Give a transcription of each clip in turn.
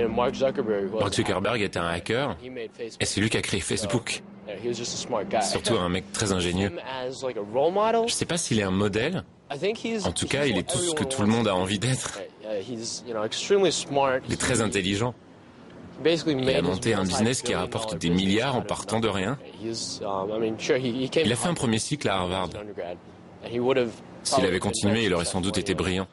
Mark Zuckerberg était un hacker et c'est lui qui a créé Facebook. Surtout un mec très ingénieux. Je ne sais pas s'il est un modèle. En tout cas, il est tout ce que tout le monde a envie d'être. Il est très intelligent. Il a monté un business qui rapporte des milliards en partant de rien. Il a fait un premier cycle à Harvard. S'il avait continué, il aurait sans doute été brillant.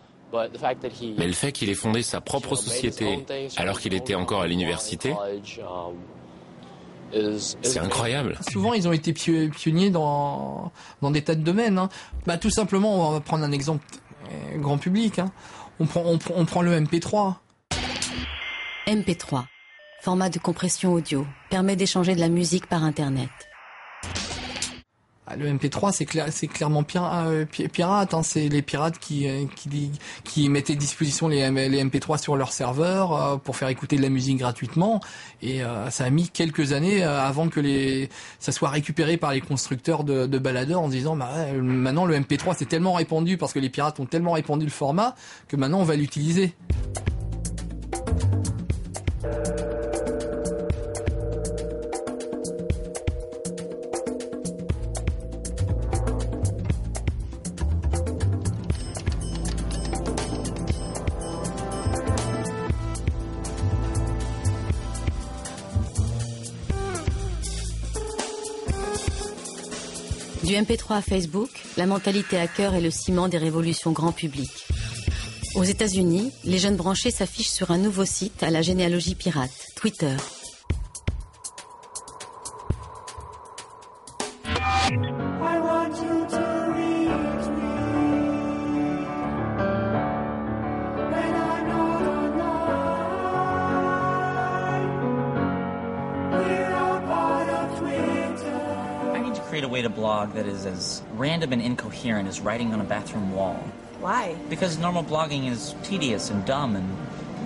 Mais le fait qu'il ait fondé sa propre société alors qu'il était encore à l'université, c'est incroyable. Souvent, ils ont été pionniers dans des tas de domaines. Hein. Tout simplement, on va prendre un exemple grand public. Hein. On prend le MP3. MP3, format de compression audio, permet d'échanger de la musique par Internet. Le MP3, c'est clairement pirate. Hein. C'est les pirates qui mettaient à disposition les MP3 sur leur serveur pour faire écouter de la musique gratuitement. Et ça a mis quelques années avant que ça soit récupéré par les constructeurs de baladeurs en se disant maintenant le MP3 c'est tellement répandu parce que les pirates ont tellement répandu le format que maintenant on va l'utiliser. Du MP3 à Facebook, la mentalité hacker est le ciment des révolutions grand public. Aux États-Unis, les jeunes branchés s'affichent sur un nouveau site à la généalogie pirate, Twitter. Create a way to blog that is as random and incoherent as writing on a bathroom wall. Why? Because normal blogging is tedious and dumb and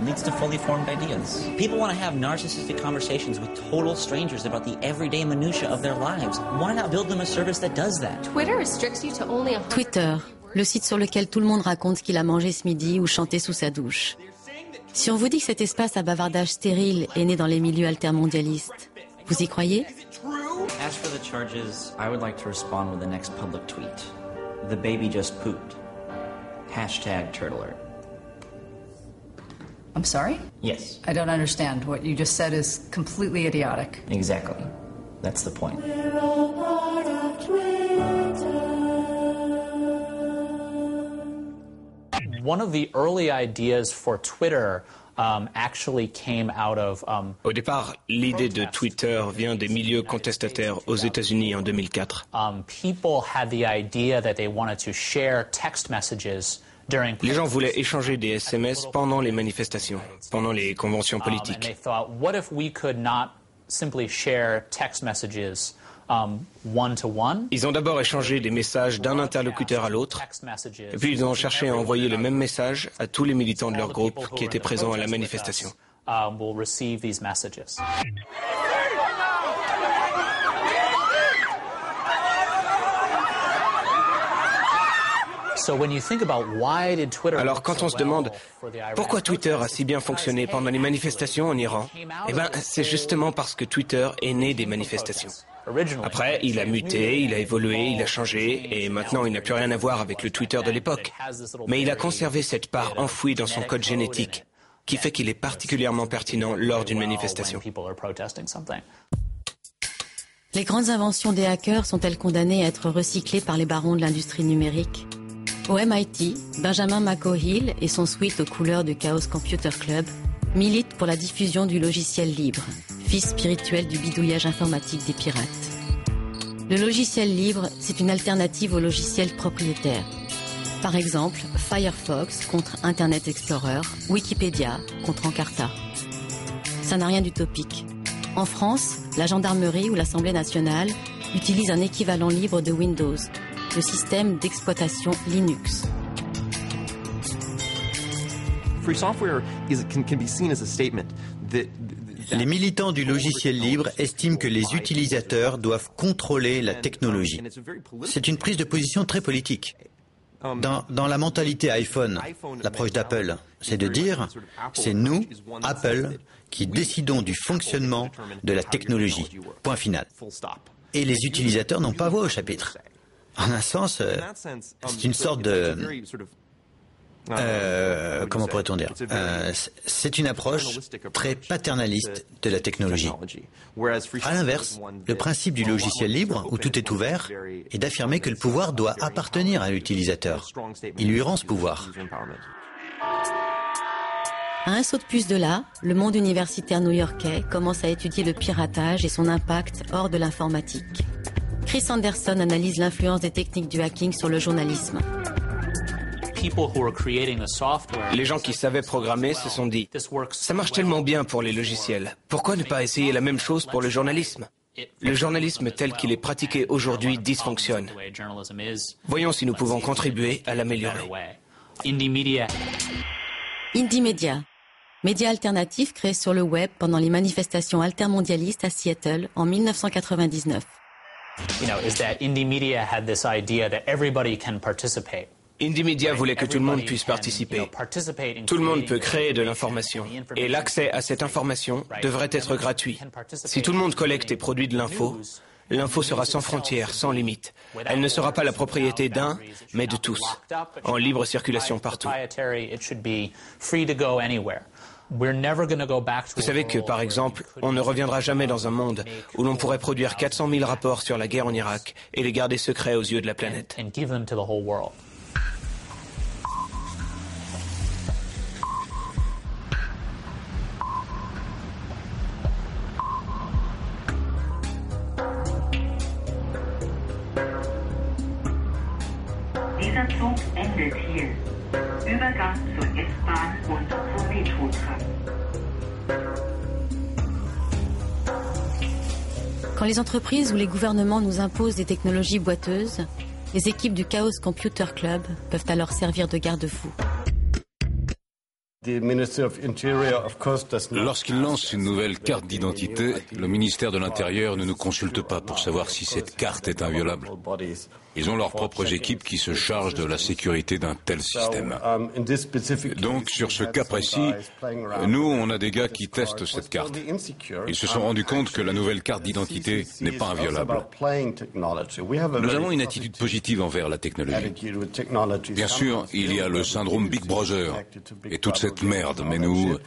leads to fully formed ideas. People want to have narcissistic conversations with total strangers about the everyday minutiae of their lives. Why not build them a service that does that? Twitter restricts you to only Twitter, le site sur lequel tout le monde raconte ce qu'il a mangé ce midi ou chanté sous sa douche. Si on vous dit que cet espace à bavardage stérile est né dans les milieux altermondialistes, vous y croyez? As for the charges, I would like to respond with the next public tweet. The baby just pooped. #TurtleAlert. I'm sorry? Yes. I don't understand. What you just said is completely idiotic. Exactly. That's the point. One of the early ideas for Twitter Au départ, l'idée de Twitter vient des milieux contestataires aux États-Unis en 2004. Les gens voulaient échanger des SMS pendant les manifestations, pendant les conventions politiques. Ils ont d'abord échangé des messages d'un interlocuteur à l'autre, et puis ils ont cherché à envoyer le même message à tous les militants de leur groupe qui étaient présents à la manifestation. Alors quand on se demande pourquoi Twitter a si bien fonctionné pendant les manifestations en Iran, c'est justement parce que Twitter est né des manifestations. Après, il a muté, il a évolué, il a changé, et maintenant il n'a plus rien à voir avec le Twitter de l'époque. Mais il a conservé cette part enfouie dans son code génétique, qui fait qu'il est particulièrement pertinent lors d'une manifestation. Les grandes inventions des hackers sont-elles condamnées à être recyclées par les barons de l'industrie numérique? Au MIT, Benjamin McGohill et son suite aux couleurs du Chaos Computer Club militent pour la diffusion du logiciel libre, fils spirituel du bidouillage informatique des pirates. Le logiciel libre, c'est une alternative au logiciel propriétaire. Par exemple, Firefox contre Internet Explorer, Wikipédia contre Encarta. Ça n'a rien d'utopique. En France, la gendarmerie ou l'Assemblée nationale utilisent un équivalent libre de Windows, le système d'exploitation Linux. Les militants du logiciel libre estiment que les utilisateurs doivent contrôler la technologie. C'est une prise de position très politique. Dans la mentalité iPhone, l'approche d'Apple, c'est de dire, c'est nous, Apple, qui décidons du fonctionnement de la technologie. Point final. Et les utilisateurs n'ont pas voix au chapitre. En un sens, c'est une sorte de... comment pourrait-on dire c'est une approche très paternaliste de la technologie. À l'inverse, le principe du logiciel libre, où tout est ouvert, est d'affirmer que le pouvoir doit appartenir à l'utilisateur. Il lui rend ce pouvoir. À un saut de puce de là, le monde universitaire new-yorkais commence à étudier le piratage et son impact hors de l'informatique. Chris Anderson analyse l'influence des techniques du hacking sur le journalisme. Les gens qui savaient programmer se sont dit « Ça marche tellement bien pour les logiciels. Pourquoi ne pas essayer la même chose pour le journalisme ?» Le journalisme tel qu'il est pratiqué aujourd'hui dysfonctionne. Voyons si nous pouvons contribuer à l'améliorer. Indie Media, média alternatif créé sur le web pendant les manifestations altermondialistes à Seattle en 1999. Indie Media voulait que tout le monde puisse participer. Tout le monde peut créer de l'information. Et l'accès à cette information devrait être gratuit. Si tout le monde collecte et produit de l'info, l'info sera sans frontières, sans limite. Elle ne sera pas la propriété d'un, mais de tous, en libre circulation partout. Vous savez que, par exemple, on ne reviendra jamais dans un monde où l'on pourrait produire 400 000 rapports sur la guerre en Irak et les garder secrets aux yeux de la planète. Dieser Zug endet hier. Übergang zur S-Bahn und zur Metrotram. Quand les entreprises ou les gouvernements nous imposent des technologies boiteuses, les équipes du Chaos Computer Club peuvent alors servir de garde-fou. Lorsqu'ils lancent une nouvelle carte d'identité, le ministère de l'Intérieur ne nous consulte pas pour savoir si cette carte est inviolable. Ils ont leurs propres équipes qui se chargent de la sécurité d'un tel système. Donc, sur ce cas précis, nous, on a des gars qui testent cette carte. Ils se sont rendus compte que la nouvelle carte d'identité n'est pas inviolable. Nous avons une attitude positive envers la technologie. Bien sûr, il y a le syndrome Big Brother et toute cette merde, mais nous,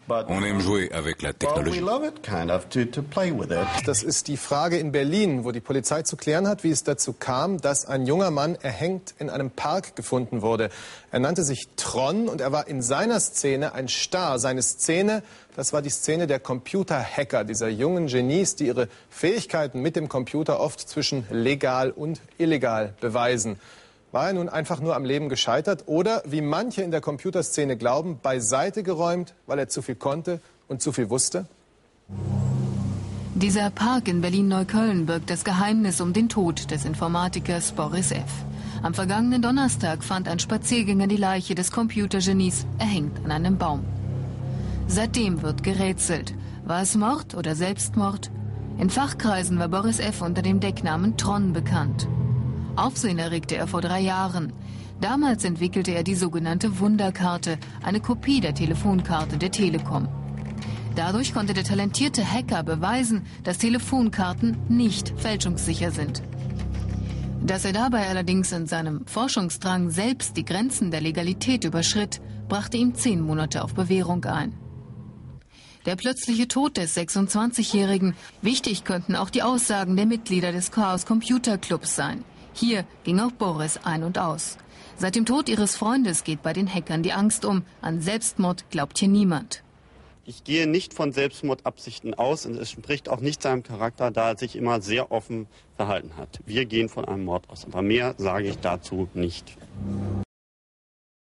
on aime jouer avec la technologie. Das ist die Frage in Berlin, wo die Polizei zu klären hat, wie es dazu kam, dass ein junger Mann erhängt in einem Park gefunden wurde. Er nannte sich Tron und er war in seiner Szene ein Star. Seine Szene, das war die Szene der Computerhacker, dieser jungen Genies, die ihre Fähigkeiten mit dem Computer oft zwischen legal und illegal beweisen. War er nun einfach nur am Leben gescheitert oder, wie manche in der Computerszene glauben, beiseite geräumt, weil er zu viel konnte und zu viel wusste? Dieser Park in Berlin-Neukölln birgt das Geheimnis um den Tod des Informatikers Boris F. Am vergangenen Donnerstag fand ein Spaziergänger die Leiche des Computergenies erhängt an einem Baum. Seitdem wird gerätselt. War es Mord oder Selbstmord? In Fachkreisen war Boris F. unter dem Decknamen Tron bekannt. Aufsehen erregte er vor 3 Jahren. Damals entwickelte er die sogenannte Wunderkarte, eine Kopie der Telefonkarte der Telekom. Dadurch konnte der talentierte Hacker beweisen, dass Telefonkarten nicht fälschungssicher sind. Dass er dabei allerdings in seinem Forschungsdrang selbst die Grenzen der Legalität überschritt, brachte ihm 10 Monate auf Bewährung ein. Der plötzliche Tod des 26-Jährigen, wichtig könnten auch die Aussagen der Mitglieder des Chaos Computer Clubs sein. Hier ging auch Boris ein und aus. Seit dem Tod ihres Freundes geht bei den Hackern die Angst um. An Selbstmord glaubt hier niemand. Ich gehe nicht von Selbstmordabsichten aus und es entspricht auch nicht seinem Charakter, da er sich immer sehr offen verhalten hat. Wir gehen von einem Mord aus, aber mehr sage ich dazu nicht.